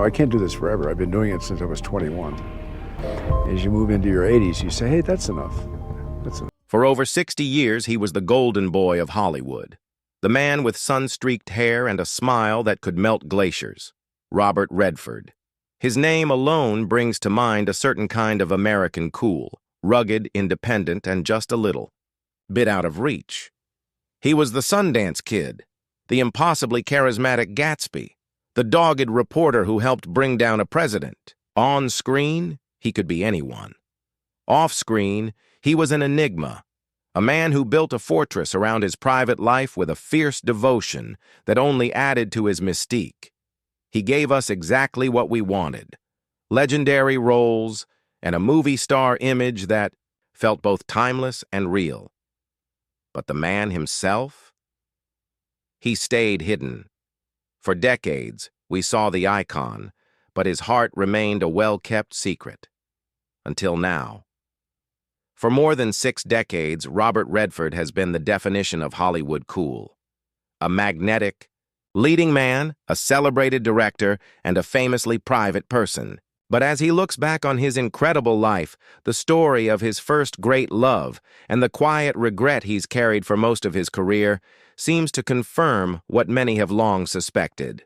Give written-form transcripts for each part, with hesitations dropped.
I can't do this forever. I've been doing it since I was 21. As you move into your 80s, you say, hey, that's enough. That's enough. For over 60 years, he was the golden boy of Hollywood, the man with sun-streaked hair and a smile that could melt glaciers, Robert Redford. His name alone brings to mind a certain kind of American cool, rugged, independent, and just a little bit out of reach. He was the Sundance Kid, the impossibly charismatic Gatsby, the dogged reporter who helped bring down a president. On screen, he could be anyone. Off screen, he was an enigma, a man who built a fortress around his private life with a fierce devotion that only added to his mystique. He gave us exactly what we wanted: legendary roles and a movie star image that felt both timeless and real. But the man himself? He stayed hidden. For decades, we saw the icon, but his heart remained a well-kept secret. Until now. For more than 6 decades, Robert Redford has been the definition of Hollywood cool. A magnetic, leading man, a celebrated director, and a famously private person. But as he looks back on his incredible life, the story of his first great love, and the quiet regret he's carried for most of his career, seems to confirm what many have long suspected.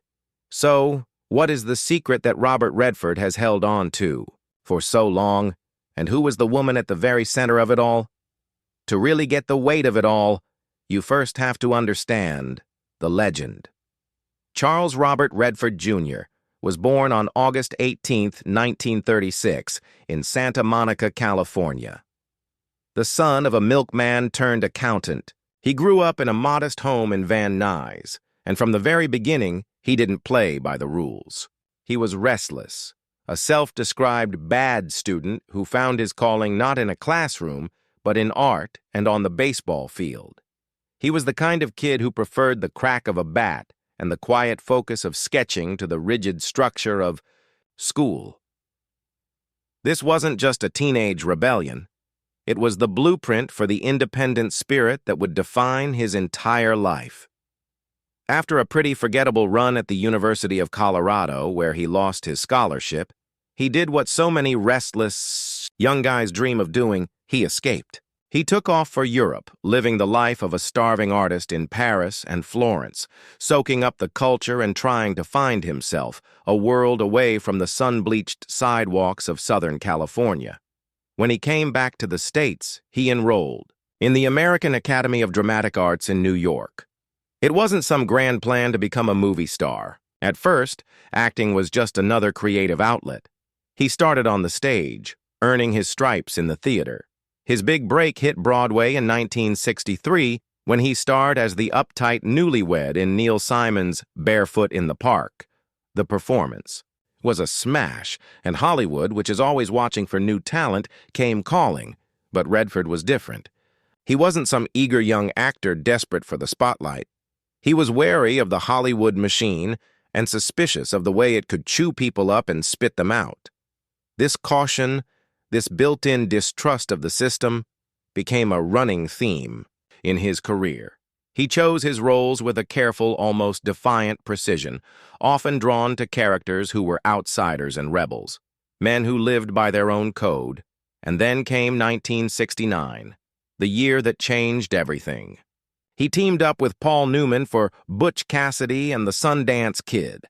So, what is the secret that Robert Redford has held on to for so long, and who was the woman at the very center of it all? To really get the weight of it all, you first have to understand the legend. Charles Robert Redford, Jr. was born on August 18, 1936, in Santa Monica, California. The son of a milkman turned accountant, he grew up in a modest home in Van Nuys, and from the very beginning, he didn't play by the rules. He was restless, a self-described bad student who found his calling not in a classroom, but in art and on the baseball field. He was the kind of kid who preferred the crack of a bat and the quiet focus of sketching to the rigid structure of school. This wasn't just a teenage rebellion. It was the blueprint for the independent spirit that would define his entire life. After a pretty forgettable run at the University of Colorado, where he lost his scholarship, he did what so many restless young guys dream of doing: he escaped. He took off for Europe, living the life of a starving artist in Paris and Florence, soaking up the culture and trying to find himself, a world away from the sun-bleached sidewalks of Southern California. When he came back to the States, he enrolled in the American Academy of Dramatic Arts in New York. It wasn't some grand plan to become a movie star. At first, acting was just another creative outlet. He started on the stage, earning his stripes in the theater. His big break hit Broadway in 1963 when he starred as the uptight newlywed in Neil Simon's Barefoot in the Park. The performance was a smash, and Hollywood, which is always watching for new talent, came calling. But Redford was different. He wasn't some eager young actor desperate for the spotlight. He was wary of the Hollywood machine and suspicious of the way it could chew people up and spit them out. This caution, this built-in distrust of the system, became a running theme in his career. He chose his roles with a careful, almost defiant precision, often drawn to characters who were outsiders and rebels, men who lived by their own code. And then came 1969, the year that changed everything. He teamed up with Paul Newman for Butch Cassidy and the Sundance Kid.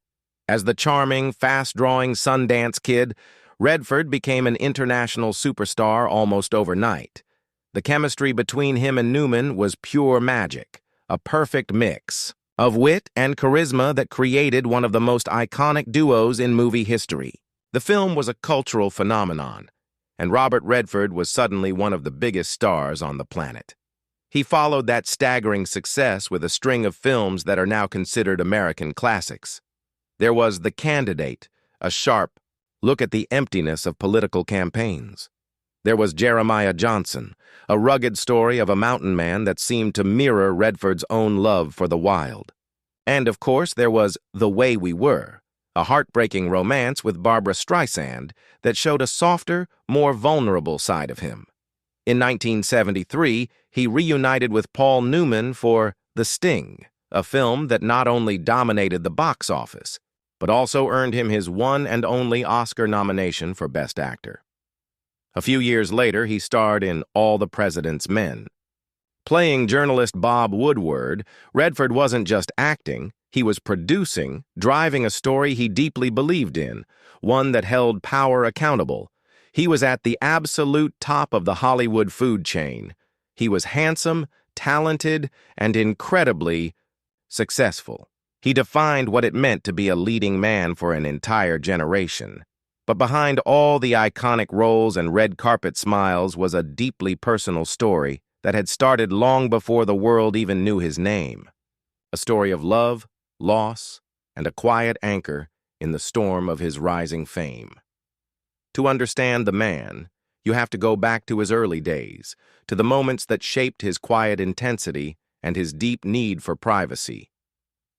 As the charming, fast-drawing Sundance Kid, Redford became an international superstar almost overnight. The chemistry between him and Newman was pure magic, a perfect mix of wit and charisma that created one of the most iconic duos in movie history. The film was a cultural phenomenon, and Robert Redford was suddenly one of the biggest stars on the planet. He followed that staggering success with a string of films that are now considered American classics. There was The Candidate, a sharp look at the emptiness of political campaigns. There was Jeremiah Johnson, a rugged story of a mountain man that seemed to mirror Redford's own love for the wild. And, of course, there was The Way We Were, a heartbreaking romance with Barbra Streisand that showed a softer, more vulnerable side of him. In 1973, he reunited with Paul Newman for The Sting, a film that not only dominated the box office, but also earned him his one and only Oscar nomination for Best Actor. A few years later, he starred in All the President's Men. Playing journalist Bob Woodward, Redford wasn't just acting, he was producing, driving a story he deeply believed in, one that held power accountable. He was at the absolute top of the Hollywood food chain. He was handsome, talented, and incredibly successful. He defined what it meant to be a leading man for an entire generation. But behind all the iconic roles and red carpet smiles was a deeply personal story that had started long before the world even knew his name. A story of love, loss, and a quiet anchor in the storm of his rising fame. To understand the man, you have to go back to his early days, to the moments that shaped his quiet intensity and his deep need for privacy.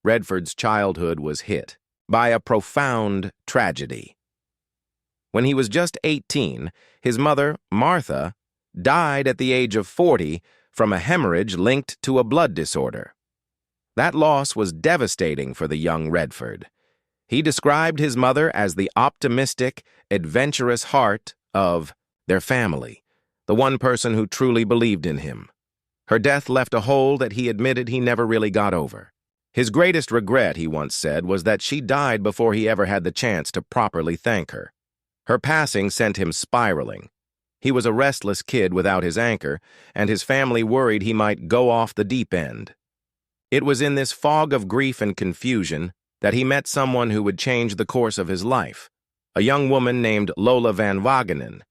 Redford's childhood was hit by a profound tragedy. When he was just 18, his mother, Martha, died at the age of 40 from a hemorrhage linked to a blood disorder. That loss was devastating for the young Redford. He described his mother as the optimistic, adventurous heart of their family, the one person who truly believed in him. Her death left a hole that he admitted he never really got over. His greatest regret, he once said, was that she died before he ever had the chance to properly thank her. Her passing sent him spiraling. He was a restless kid without his anchor, and his family worried he might go off the deep end. It was in this fog of grief and confusion that he met someone who would change the course of his life, a young woman named Lola Van Wagenen.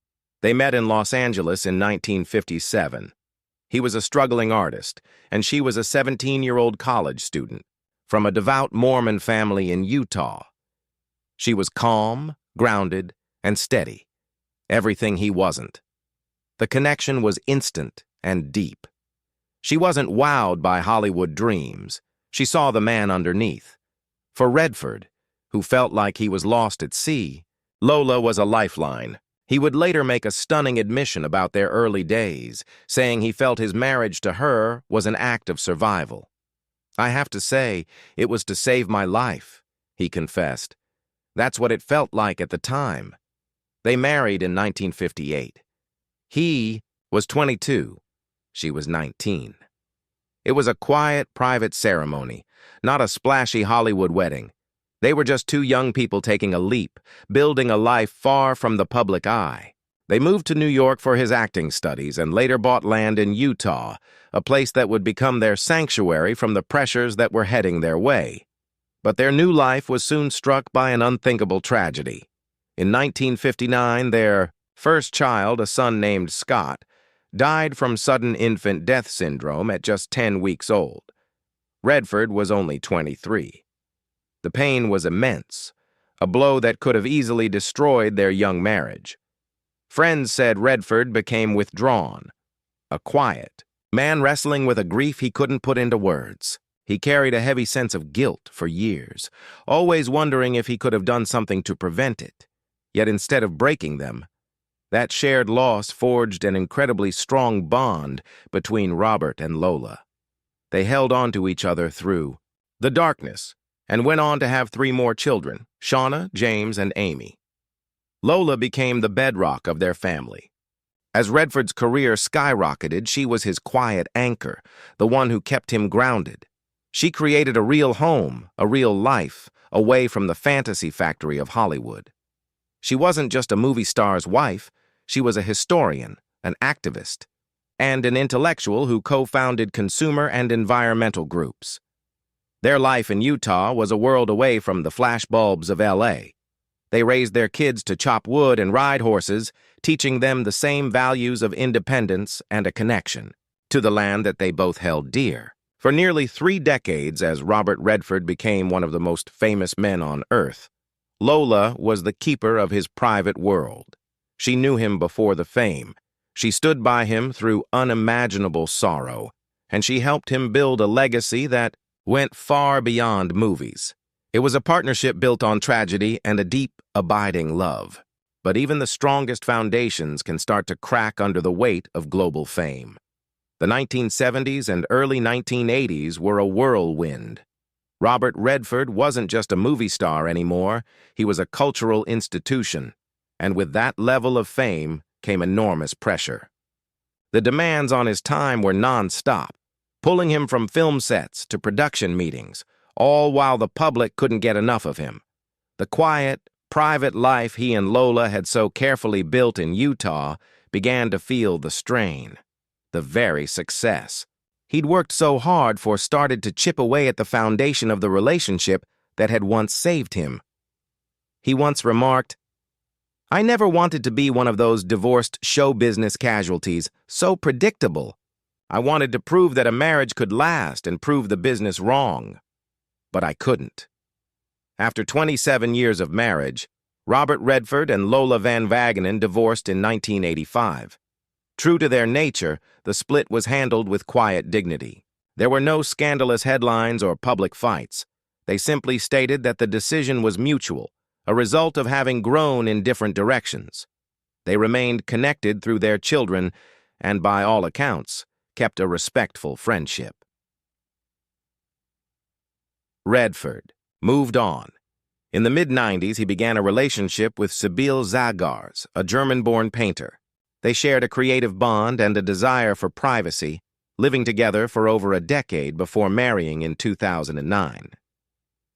They met in Los Angeles in 1957. He was a struggling artist, and she was a 17-year-old college student from a devout Mormon family in Utah. She was calm, grounded, and steady, everything he wasn't. The connection was instant and deep. She wasn't wowed by Hollywood dreams. She saw the man underneath. For Redford, who felt like he was lost at sea, Lola was a lifeline. He would later make a stunning admission about their early days, saying he felt his marriage to her was an act of survival. "I have to say, it was to save my life," he confessed. "That's what it felt like at the time." They married in 1958. He was 22. She was 19. It was a quiet, private ceremony, not a splashy Hollywood wedding. They were just two young people taking a leap, building a life far from the public eye. They moved to New York for his acting studies and later bought land in Utah, a place that would become their sanctuary from the pressures that were heading their way. But their new life was soon struck by an unthinkable tragedy. In 1959, their first child, a son named Scott, died from sudden infant death syndrome at just 10 weeks old. Redford was only 23. The pain was immense, a blow that could have easily destroyed their young marriage. Friends said Redford became withdrawn, a quiet man wrestling with a grief he couldn't put into words. He carried a heavy sense of guilt for years, always wondering if he could have done something to prevent it. Yet instead of breaking them, that shared loss forged an incredibly strong bond between Robert and Lola. They held on to each other through the darkness and went on to have 3 more children, Shauna, James, and Amy. Lola became the bedrock of their family. As Redford's career skyrocketed, she was his quiet anchor, the one who kept him grounded. She created a real home, a real life, away from the fantasy factory of Hollywood. She wasn't just a movie star's wife, she was a historian, an activist, and an intellectual who co-founded consumer and environmental groups. Their life in Utah was a world away from the flashbulbs of LA. They raised their kids to chop wood and ride horses, teaching them the same values of independence and a connection to the land that they both held dear. For nearly 3 decades, as Robert Redford became one of the most famous men on earth, Lola was the keeper of his private world. She knew him before the fame. She stood by him through unimaginable sorrow, and she helped him build a legacy that went far beyond movies. It was a partnership built on tragedy and a deep, abiding love. But even the strongest foundations can start to crack under the weight of global fame. The 1970s and early 1980s were a whirlwind. Robert Redford wasn't just a movie star anymore, he was a cultural institution, and with that level of fame came enormous pressure. The demands on his time were non-stop, pulling him from film sets to production meetings, all while the public couldn't get enough of him. The quiet, private life he and Lola had so carefully built in Utah began to feel the strain. The very success he'd worked so hard for started to chip away at the foundation of the relationship that had once saved him. He once remarked, "I never wanted to be one of those divorced show business casualties, so predictable. I wanted to prove that a marriage could last and prove the business wrong. But I couldn't." After 27 years of marriage, Robert Redford and Lola Van Wagenen divorced in 1985. True to their nature, the split was handled with quiet dignity. There were no scandalous headlines or public fights. They simply stated that the decision was mutual, a result of having grown in different directions. They remained connected through their children and, by all accounts, kept a respectful friendship. Redford moved on. In the mid-90s, he began a relationship with Sibylle Zagars, a German-born painter. They shared a creative bond and a desire for privacy, living together for over a decade before marrying in 2009.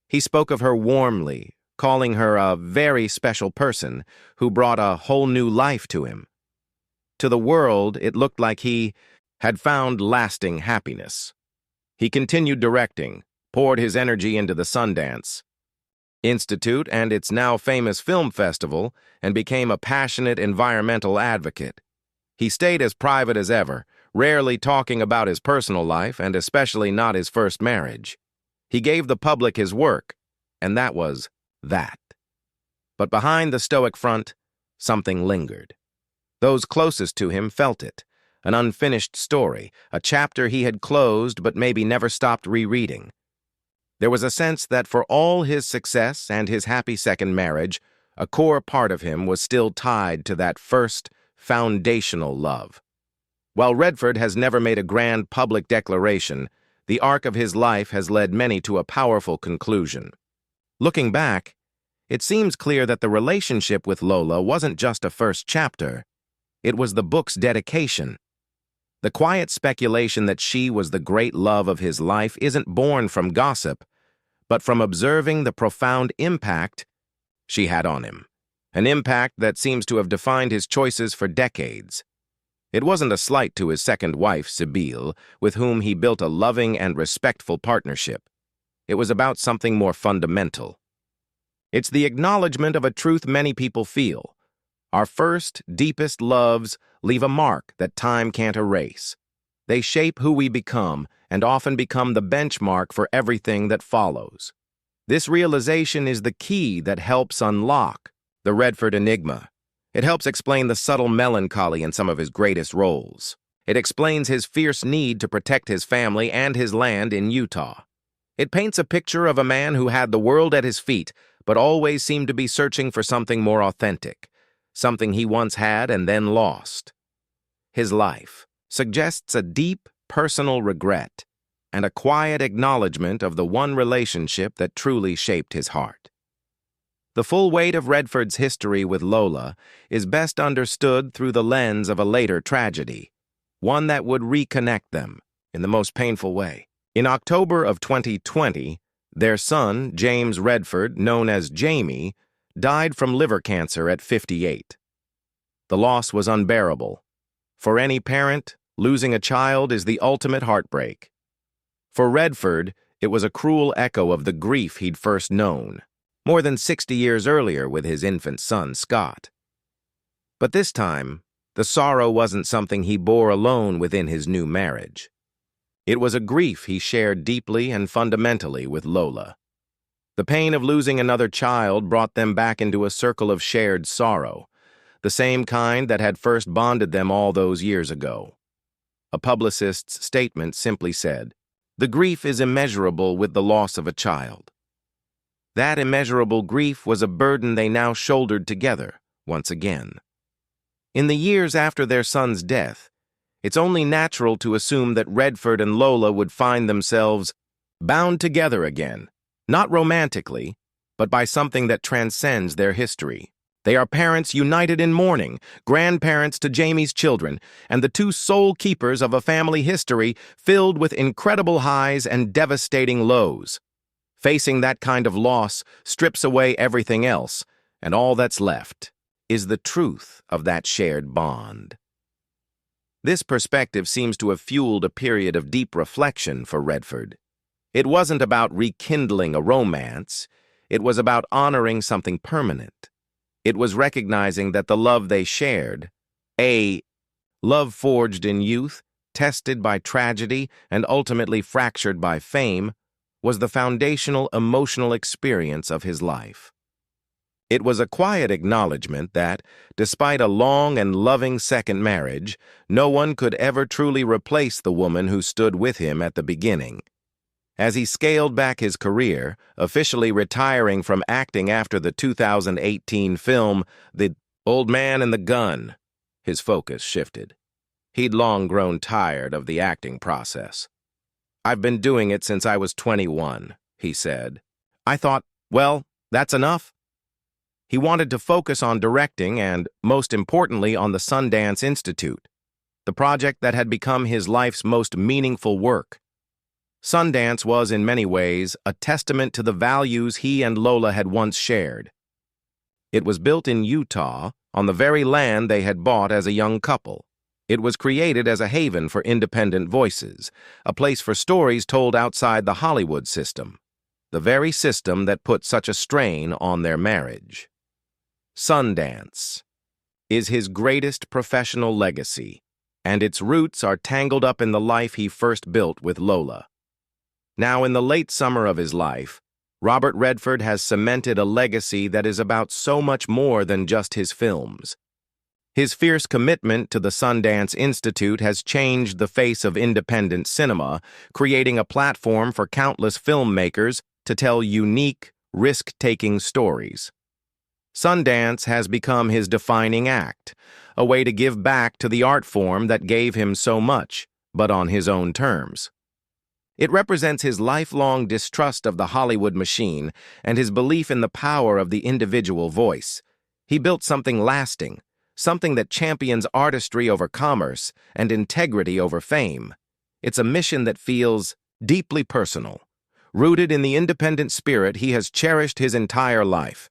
He spoke of her warmly, calling her a very special person who brought a whole new life to him. To the world, it looked like he had found lasting happiness. He continued directing, poured his energy into the Sundance Institute and its now famous film festival, and became a passionate environmental advocate. He stayed as private as ever, rarely talking about his personal life and especially not his first marriage. He gave the public his work, and that was that. But behind the stoic front, something lingered. Those closest to him felt it, an unfinished story, a chapter he had closed but maybe never stopped rereading. There was a sense that for all his success and his happy second marriage, a core part of him was still tied to that first, foundational love. While Redford has never made a grand public declaration, the arc of his life has led many to a powerful conclusion. Looking back, it seems clear that the relationship with Lola wasn't just a first chapter. It was the book's dedication. The quiet speculation that she was the great love of his life isn't born from gossip, but from observing the profound impact she had on him, an impact that seems to have defined his choices for decades. It wasn't a slight to his second wife, Sibylle, with whom he built a loving and respectful partnership. It was about something more fundamental. It's the acknowledgement of a truth many people feel. Our first, deepest loves leave a mark that time can't erase. They shape who we become and often become the benchmark for everything that follows. This realization is the key that helps unlock the Redford enigma. It helps explain the subtle melancholy in some of his greatest roles. It explains his fierce need to protect his family and his land in Utah. It paints a picture of a man who had the world at his feet, but always seemed to be searching for something more authentic, something he once had and then lost. His life suggests a deep, personal regret and a quiet acknowledgement of the one relationship that truly shaped his heart. The full weight of Redford's history with Lola is best understood through the lens of a later tragedy, one that would reconnect them in the most painful way. In October of 2020, their son, James Redford, known as Jamie, died from liver cancer at 58. The loss was unbearable. For any parent, losing a child is the ultimate heartbreak. For Redford, it was a cruel echo of the grief he'd first known, more than 60 years earlier with his infant son, Scott. But this time, the sorrow wasn't something he bore alone within his new marriage. It was a grief he shared deeply and fundamentally with Lola. The pain of losing another child brought them back into a circle of shared sorrow, the same kind that had first bonded them all those years ago. A publicist's statement simply said, "The grief is immeasurable with the loss of a child." That immeasurable grief was a burden they now shouldered together, once again. In the years after their son's death, it's only natural to assume that Redford and Lola would find themselves bound together again, not romantically, but by something that transcends their history. They are parents united in mourning, grandparents to Jamie's children, and the two sole keepers of a family history filled with incredible highs and devastating lows. Facing that kind of loss strips away everything else, and all that's left is the truth of that shared bond. This perspective seems to have fueled a period of deep reflection for Redford. It wasn't about rekindling a romance, it was about honoring something permanent. It was recognizing that the love they shared, a love forged in youth, tested by tragedy, and ultimately fractured by fame, was the foundational emotional experience of his life. It was a quiet acknowledgement that, despite a long and loving second marriage, no one could ever truly replace the woman who stood with him at the beginning. As he scaled back his career, officially retiring from acting after the 2018 film The Old Man and the Gun, his focus shifted. He'd long grown tired of the acting process. "I've been doing it since I was 21, he said. I thought, well, that's enough. He wanted to focus on directing and, most importantly, on the Sundance Institute, the project that had become his life's most meaningful work. Sundance was, in many ways, a testament to the values he and Lola had once shared. It was built in Utah, on the very land they had bought as a young couple. It was created as a haven for independent voices, a place for stories told outside the Hollywood system, the very system that put such a strain on their marriage. Sundance is his greatest professional legacy, and its roots are tangled up in the life he first built with Lola. Now, in the late summer of his life, Robert Redford has cemented a legacy that is about so much more than just his films. His fierce commitment to the Sundance Institute has changed the face of independent cinema, creating a platform for countless filmmakers to tell unique, risk-taking stories. Sundance has become his defining act, a way to give back to the art form that gave him so much, but on his own terms. It represents his lifelong distrust of the Hollywood machine and his belief in the power of the individual voice. He built something lasting, something that champions artistry over commerce and integrity over fame. It's a mission that feels deeply personal, rooted in the independent spirit he has cherished his entire life.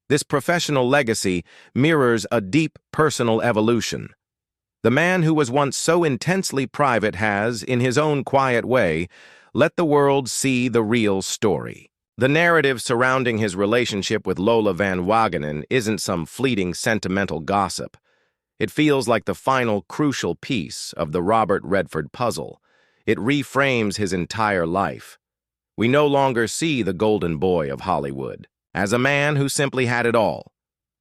This professional legacy mirrors a deep personal evolution. The man who was once so intensely private has, in his own quiet way, let the world see the real story. The narrative surrounding his relationship with Lola Van Wagenen isn't some fleeting sentimental gossip. It feels like the final crucial piece of the Robert Redford puzzle. It reframes his entire life. We no longer see the golden boy of Hollywood as a man who simply had it all,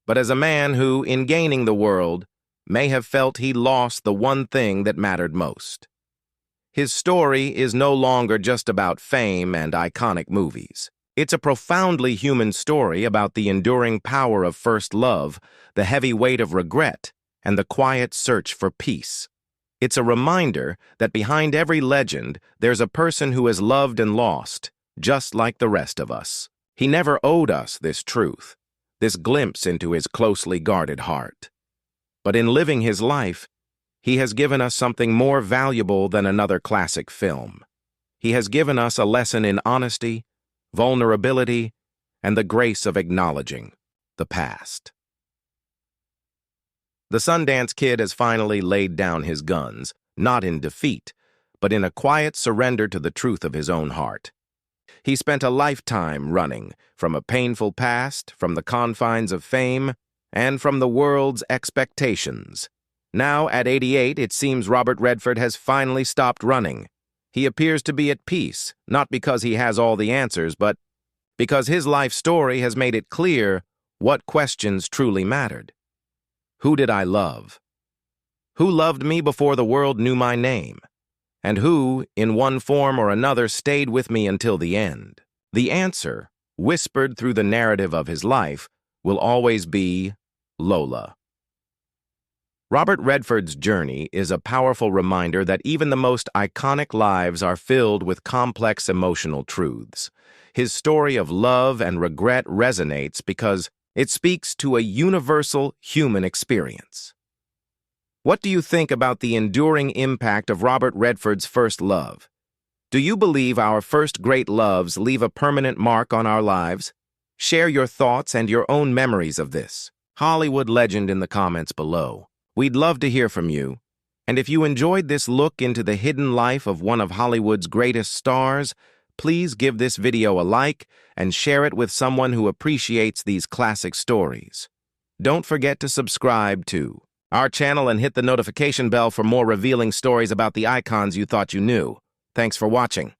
but as a man who, in gaining the world, may have felt he lost the one thing that mattered most. His story is no longer just about fame and iconic movies. It's a profoundly human story about the enduring power of first love, the heavy weight of regret, and the quiet search for peace. It's a reminder that behind every legend, there's a person who has loved and lost, just like the rest of us. He never owed us this truth, this glimpse into his closely guarded heart. But in living his life, he has given us something more valuable than another classic film. He has given us a lesson in honesty, vulnerability, and the grace of acknowledging the past. The Sundance Kid has finally laid down his guns, not in defeat, but in a quiet surrender to the truth of his own heart. He spent a lifetime running from a painful past, from the confines of fame, and from the world's expectations. Now, at 88, it seems Robert Redford has finally stopped running. He appears to be at peace, not because he has all the answers, but because his life story has made it clear what questions truly mattered. Who did I love? Who loved me before the world knew my name? And who, in one form or another, stayed with me until the end? The answer, whispered through the narrative of his life, will always be Lola. Robert Redford's journey is a powerful reminder that even the most iconic lives are filled with complex emotional truths. His story of love and regret resonates because it speaks to a universal human experience. What do you think about the enduring impact of Robert Redford's first love? Do you believe our first great loves leave a permanent mark on our lives? Share your thoughts and your own memories of this Hollywood legend in the comments below. We'd love to hear from you. And if you enjoyed this look into the hidden life of one of Hollywood's greatest stars, please give this video a like and share it with someone who appreciates these classic stories. Don't forget to subscribe to our channel and hit the notification bell for more revealing stories about the icons you thought you knew. Thanks for watching.